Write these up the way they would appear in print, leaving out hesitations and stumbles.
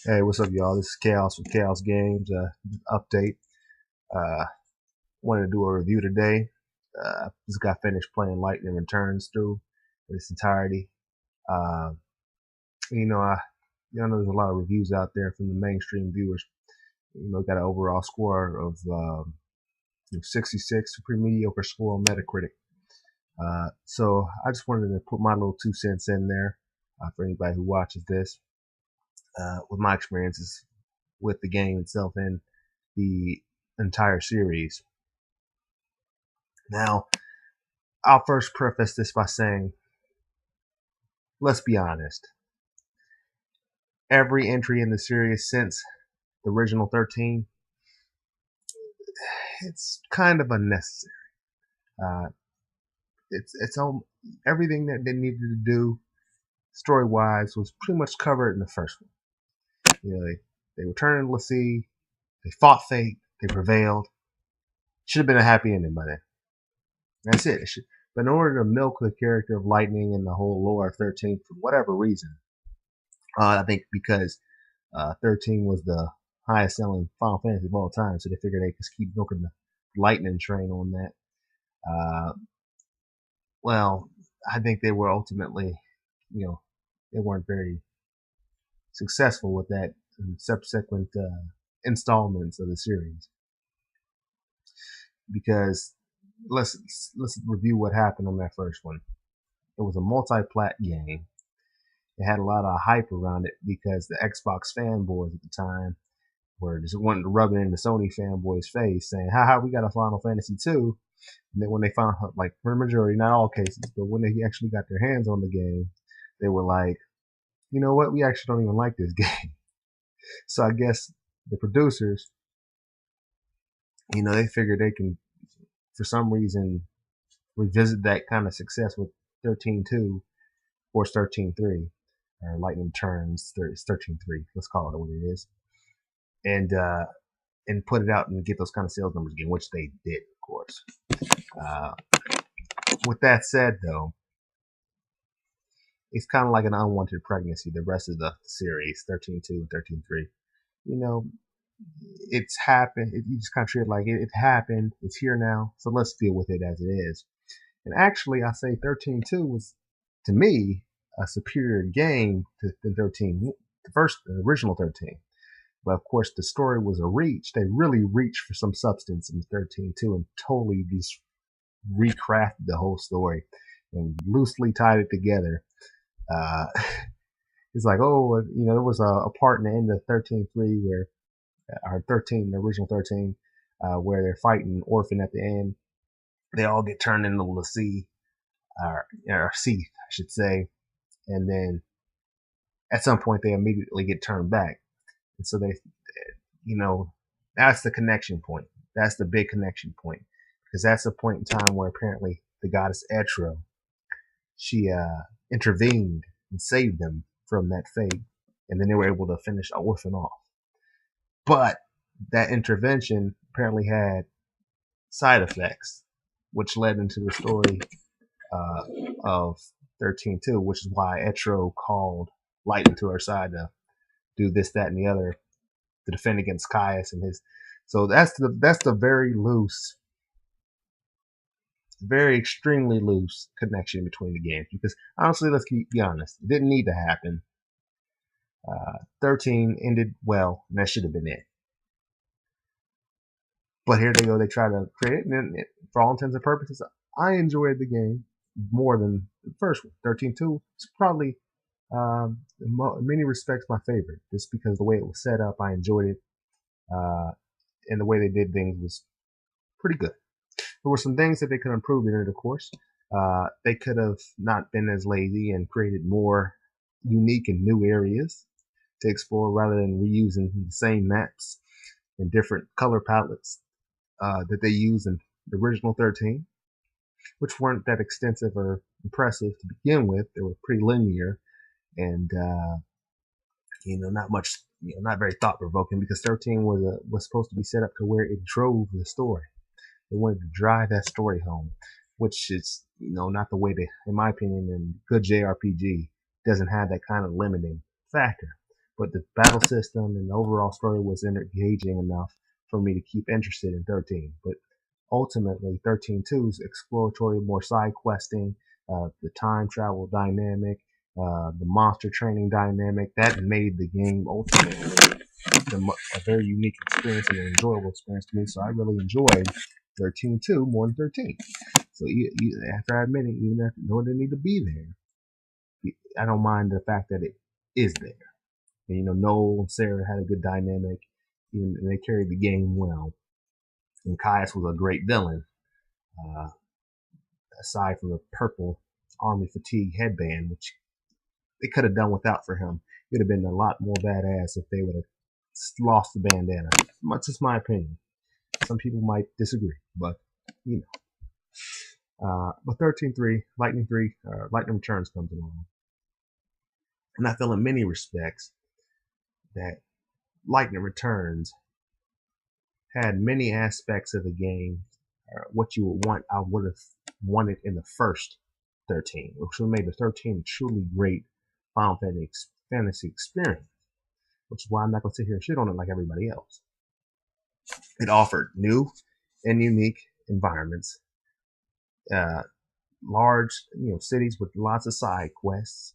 Hey, what's up, y'all? This is Kaous from Kaous Games. Update. Wanted to do a review today. Just got finished playing Lightning Returns through in its entirety. Uh, you know, I know there's a lot of reviews out there from the mainstream viewers. Got an overall score of 66, a pretty mediocre score on Metacritic. So I just wanted to put my little 2 cents in there for anybody who watches this. With my experiences with the game itself and the entire series. Now, I'll first preface this by saying, let's be honest. Every entry in the series since the original 13, it's kind of unnecessary. Uh, it's everything that they needed to do story wise was pretty much covered in the first one. They returned to Lassie, they fought fate, they prevailed. Should have been a happy ending by then. That's it. But in order to milk the character of Lightning and the whole lore of 13 for whatever reason, I think because 13 was the highest selling Final Fantasy of all time, so they figured they just keep milking the Lightning train on that. Uh, well, I think they were ultimately, they weren't very successful with that in subsequent installments of the series. Because let's review what happened on that first one. It was a multi-plat game. It had a lot of hype around it because the Xbox fanboys at the time were just wanting to rub it in the Sony fanboys' face, saying, "Haha, we got a Final Fantasy 2." And then when they found, like, for the majority, not all cases, but when they actually got their hands on the game, they were like, "You know what? We actually don't even like this game." So I guess the producers, they figured they can, for some reason, revisit that kind of success with 13.2 or 13.3. Or Lightning Turns, it's 13.3. Let's call it what it is, and put it out and get those kind of sales numbers again, which they did, of course. Uh, with that said, though, it's kind of like an unwanted pregnancy. The rest of the series, 13.2 and 13.3, you know, it's happened. You just kind of treat it like it happened. It's here now, so let's deal with it as it is. And actually, I say 13.2 was, to me, a superior game than 13, the original 13. But of course, the story was a reach. They really reached for some substance in 13.2 and totally just recrafted the whole story and loosely tied it together. Uh, it's like, oh, there was a part in the end of 13.3 where, or 13, the original 13, where they're fighting Orphan at the end. They all get turned into the sea, or Seath, I should say. And then at some point, they immediately get turned back. And so they, that's the connection point. That's the big connection point. Because that's the point in time where apparently the goddess Etro, she intervened and saved them from that fate. And then they were able to finish Orphan off. But that intervention apparently had side effects, which led into the story of 13.2, which is why Etro called Lightning to her side to do this, that, and the other to defend against Kaous and his. So that's the very loose, very extremely loose connection between the games. Because honestly, let's be honest, it didn't need to happen. 13 ended well, and that should have been it. But here they go, they try to create it, and for all intents and purposes, I enjoyed the game more than the first one. 13.2 is probably, in many respects, my favorite, just because the way it was set up, I enjoyed it, and the way they did things was pretty good. There were some things that they could improve in it, of course. They could have not been as lazy and created more unique and new areas to explore rather than reusing the same maps and different color palettes that they used in the original 13, which weren't that extensive or impressive to begin with. They were pretty linear and, not much, not very thought provoking, because 13 was supposed to be set up to where it drove the story. They wanted to drive that story home, which is, not the way in my opinion, in good JRPG doesn't have that kind of limiting factor. but the battle system and the overall story was engaging enough for me to keep interested in 13. But ultimately, 13.2's exploratory, more side questing, the time travel dynamic, the monster training dynamic, that made the game ultimately a very unique experience and an enjoyable experience to me. So I really enjoyed 13.2 more than 13. So after I admit it, even if it didn't need to be there, I don't mind the fact that it is there. And, Noel and Sarah had a good dynamic, and they carried the game well. And Kaous was a great villain, aside from the purple army fatigue headband, which they could have done without for him. It would have been a lot more badass if they would have lost the bandana. That's just my opinion. Some people might disagree, but but 13.3, Lightning Returns comes along, and I feel in many respects that Lightning Returns had many aspects of the game, what you would want. I would have wanted in the first 13, which would have made the 13 a truly great Final Fantasy experience, which is why I'm not going to sit here and shit on it like everybody else. It offered new and unique environments, large, cities with lots of side quests,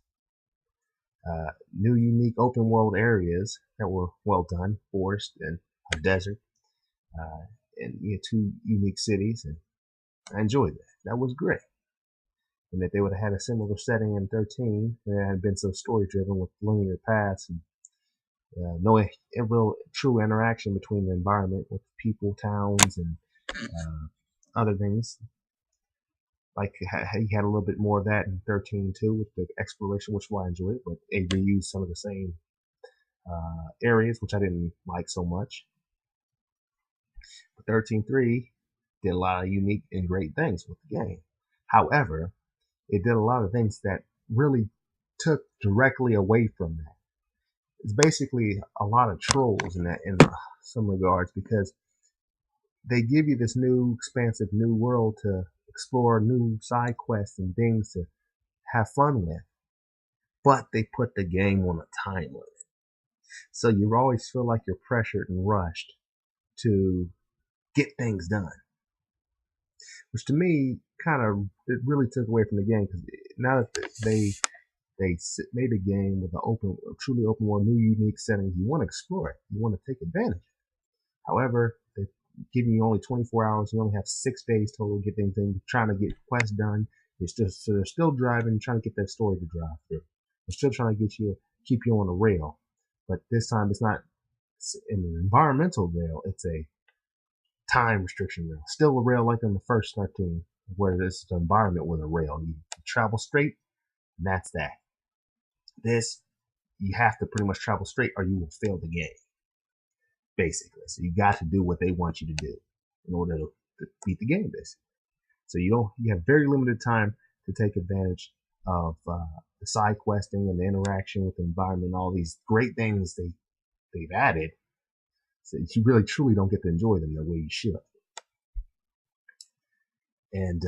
new unique open world areas that were well done, forest and a desert, and two unique cities, and I enjoyed that. That was great. And if they would have had a similar setting in 13, and it had been so story driven with linear paths and no real true interaction between the environment with people, towns, and other things. Like he had a little bit more of that in 13 too, with the exploration, which I enjoyed, but they reused some of the same areas, which I didn't like so much. But 13.3 did a lot of unique and great things with the game. However, it did a lot of things that really took directly away from that. It's basically a lot of trolls in some regards, because they give you this new expansive new world to explore, new side quests and things to have fun with, but they put the game on a time limit, so you always feel like you're pressured and rushed to get things done, which to me it really took away from the game, because now that they made a game with truly open world, new unique settings, you want to explore it, you want to take advantage. However, they giving you only 24 hours. You only have 6 days total to get things in. Trying to get quests done. So they're still driving, trying to get that story to drive through. They're still trying to keep you on a rail. But this time it's not in an environmental rail. It's a time restriction rail. Still a rail like in the first 13, where this environment was a rail. You travel straight, and that's that. This, you have to pretty much travel straight or you will fail the game, basically. So you got to do what they want you to do in order to beat the game, basically. So you have very limited time to take advantage of the side questing and the interaction with the environment, all these great things they've added. So you really truly don't get to enjoy them the way you should. And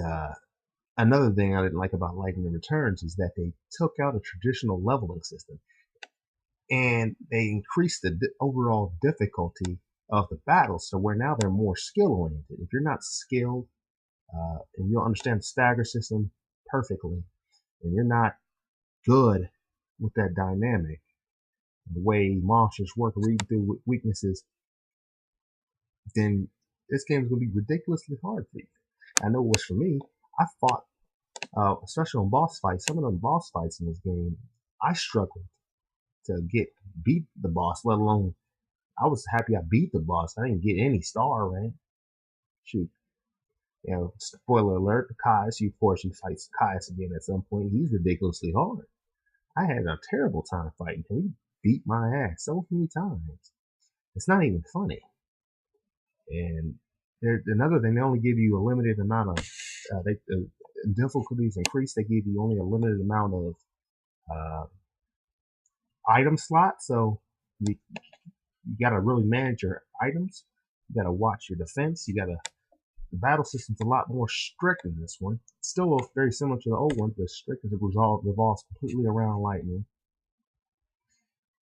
another thing I didn't like about Lightning Returns is that they took out a traditional leveling system and they increased the overall difficulty of the battles, so where now they're more skill oriented. If you're not skilled and you don't understand the stagger system perfectly, and you're not good with that dynamic, the way monsters work, read through weaknesses, then this game is going to be ridiculously hard for you. I know it was for me. I fought, especially on boss fights, some of them boss fights in this game, I struggled to beat the boss, let alone, I was happy I beat the boss. I didn't get any star rank. Shoot. Spoiler alert, Kaous, of course, you fight Kaous again at some point. He's ridiculously hard. I had a terrible time fighting him. He beat my ass so many times. It's not even funny. And another thing, they only give you a limited amount of, difficulties increased. They give you only a limited amount of item slots. So you got to really manage your items. You got to watch your defense. The battle system's a lot more strict in this one. It's still very similar to the old one. The strict revolves completely around lightning.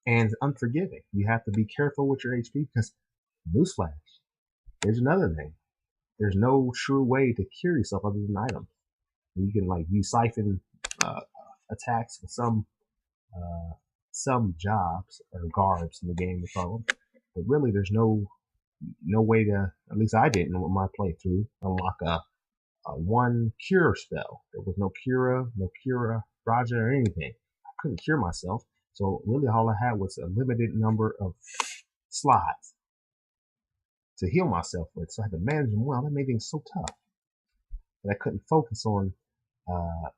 and unforgiving. You have to be careful with your HP because, newsflash, there's another thing. There's no true way to cure yourself other than items. You can like use siphon attacks for some jobs or guards in the game to follow, but really there's no way to. At least I didn't with my playthrough unlock a one cure spell. There was no Cura, Raja, or anything. I couldn't cure myself, so really all I had was a limited number of slots to heal myself with. So I had to manage them well. That made things so tough that I couldn't focus on uh,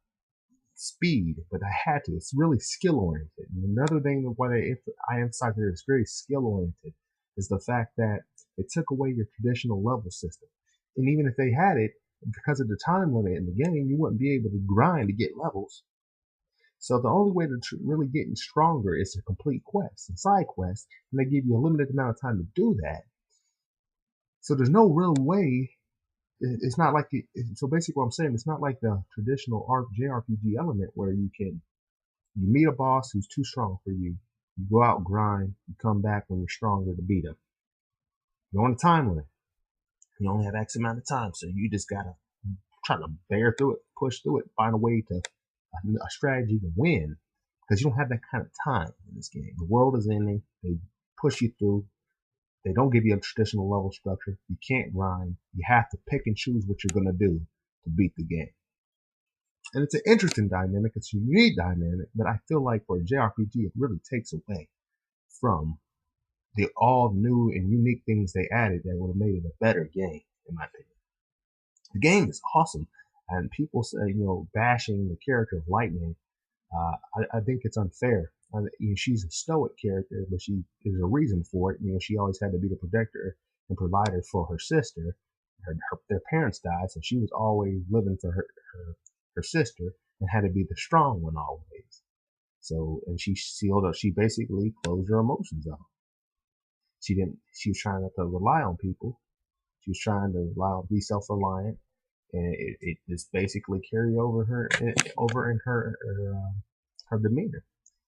speed, but I had to. It's really skill oriented. And another thing that what I emphasize that it's very skill oriented is the fact that it took away your traditional level system. And even if they had it, because of the time limit in the game, you wouldn't be able to grind to get levels. So the only way to really get stronger is to complete quests and side quests, and they give you a limited amount of time to do that. So there's no real way. It's not like so basically what I'm saying, it's not like the traditional JRPG element where you meet a boss who's too strong for you, you go out, grind, you come back when you're stronger to beat him. You're on a time limit. You only have X amount of time, so you just gotta try to bear through it, push through it, find a way to a strategy to win, because you don't have that kind of time in this game. The world is ending. They push you through. They don't give you a traditional level structure. You can't grind. You have to pick and choose what you're gonna do to beat the game. And it's an interesting dynamic. It's a unique dynamic, but I feel like for a JRPG, it really takes away from the all new and unique things they added that would have made it a better game, in my opinion. The game is awesome, and people say, bashing the character of Lightning. I think it's unfair. She's a stoic character, but there's a reason for it. She always had to be the protector and provider for her sister. Their parents died, so she was always living for her sister and had to be the strong one always. So, and she sealed up. She basically closed her emotions off. She was trying not to rely on people. She was trying to be self-reliant, and it just basically carried over in her demeanor,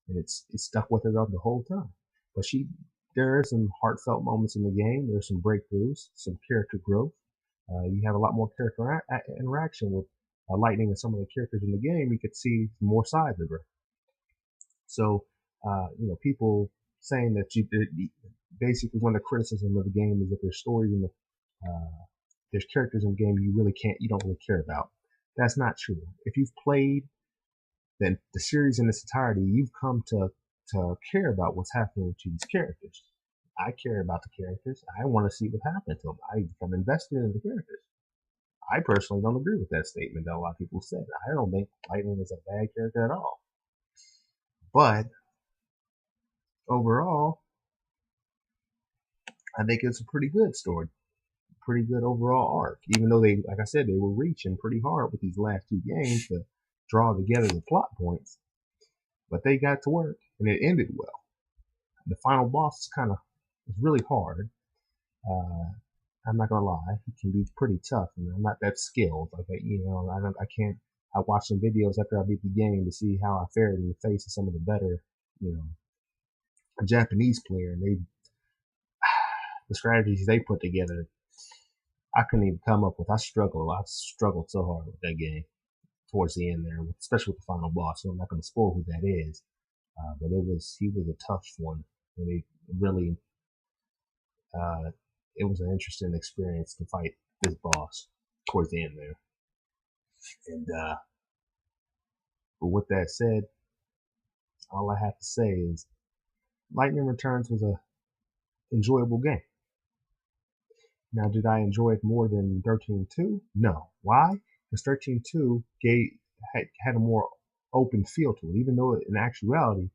and it's stuck with her the whole time. But there are some heartfelt moments in the game. There's some breakthroughs, some character growth. You have a lot more character interaction with Lightning and some of the characters in the game. You could see more sides of her. So, people saying that basically one of the criticisms of the game is that there's stories in there's characters in the game you don't really care about. That's not true. If you've played the series in its entirety, you've come to care about what's happening to these characters. I care about the characters. I want to see what happens to them. I'm invested in the characters. I personally don't agree with that statement that a lot of people said. I don't think Lightning is a bad character at all. But overall, I think it's a pretty good story. Pretty good overall arc. Even though like I said, they were reaching pretty hard with these last two games to draw together the plot points. But they got to work, and it ended well. The final boss is really hard. I'm not gonna lie, he can be pretty tough, and I'm not that skilled. Like I can't. I watched some videos after I beat the game to see how I fared in the face of some of the better, Japanese player, and the strategies they put together, I couldn't even come up with. I struggled so hard with that game towards the end there, especially with the final boss. So I'm not going to spoil who that is, but he was a tough one, and it really it was an interesting experience to fight this boss towards the end there. And but with that said, all I have to say is Lightning Returns was a enjoyable game. Now, did I enjoy it more than 13.2? No. Why? Because 13.2 had a more open feel to it, even though in actuality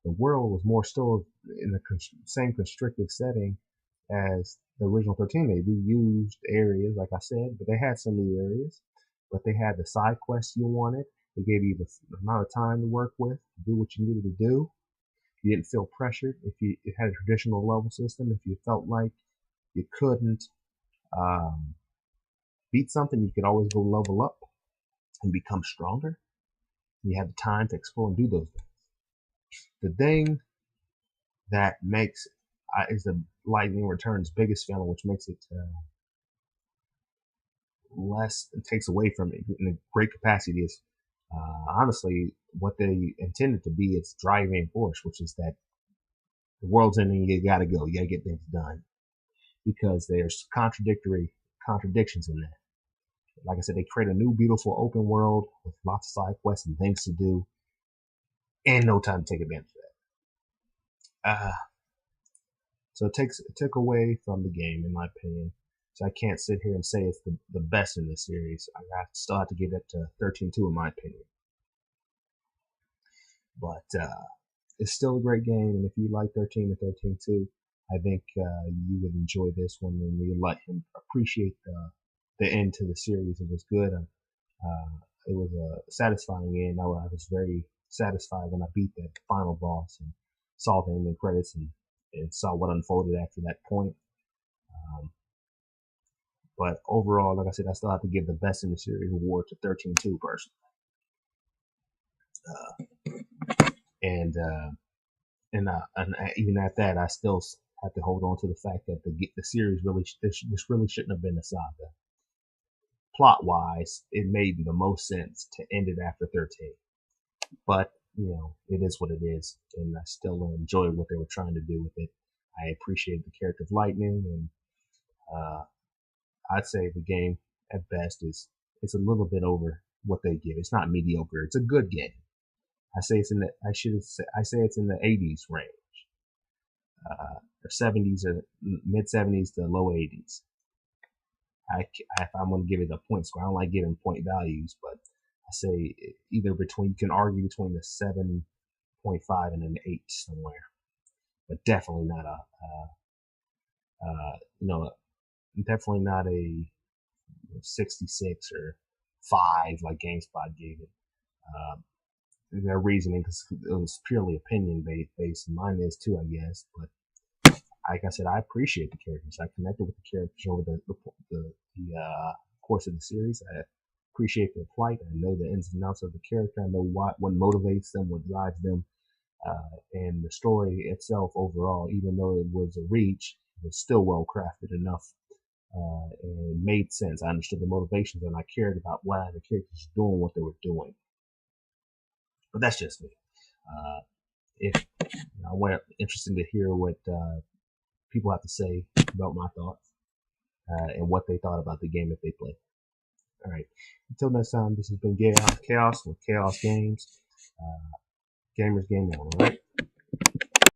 the world was more still in the same constrictive setting as the original 13. They reused areas, like I said, but they had some new areas. But they had the side quests you wanted. They gave you the amount of time to work with, to do what you needed to do. You didn't feel pressured. It had a traditional level system. If you felt like you couldn't beat something, you could always go level up and become stronger. You had the time to explore and do those things. The thing that makes is the Lightning Returns biggest failing, which makes it less and takes away from it in a great capacity is honestly what they intended to be its driving force, which is that the world's ending, you gotta go, you gotta get things done, because there's contradictions in that. Like I said, they create a new beautiful open world with lots of side quests and things to do, and no time to take advantage of that. So it took away from the game, in my opinion. So I can't sit here and say it's the best in this series. Still have to give it to 13-2 in my opinion. But it's still a great game, and if you like 13 and 13-2, I think you would enjoy this one and you like and appreciate the end to the series. It was good. It was a satisfying end. I was very satisfied when I beat that final boss and saw the ending credits and saw what unfolded after that point. But overall, like I said, I still have to give the best in the series award to 13-2 personally. And even at that, I still have to hold on to the fact that the series this really shouldn't have been a saga. Plot wise, it made the most sense to end it after 13. But it is what it is, and I still enjoy what they were trying to do with it. I appreciate the character of Lightning, and I'd say the game at best it's a little bit over what they give. It's not mediocre. It's a good game. I say it's in the it's in the 80s range, or 70s or mid 70s to low 80s. If I'm going to give it a point score, I don't like giving point values, but I say either between, you can argue between the 7.5 and an 8 somewhere, but definitely not definitely not a 66 or 5 like GameSpot gave it. Their reasoning, because it was purely opinion based, and mine is too, I guess. But like I said, I appreciate the characters. I connected with the characters over the course of the series. I appreciate their plight. I know the ins and outs of the character. I know what motivates them, what drives them, and the story itself overall. Even though it was a reach, it was still well crafted enough, and made sense. I understood the motivations, and I cared about why the characters were doing what they were doing. But that's just me. If I'm interested to hear what people have to say about my thoughts and what they thought about the game if they played. All right. Until next time, this has been Kaous with Kaous Games. Gamers Game On. All right.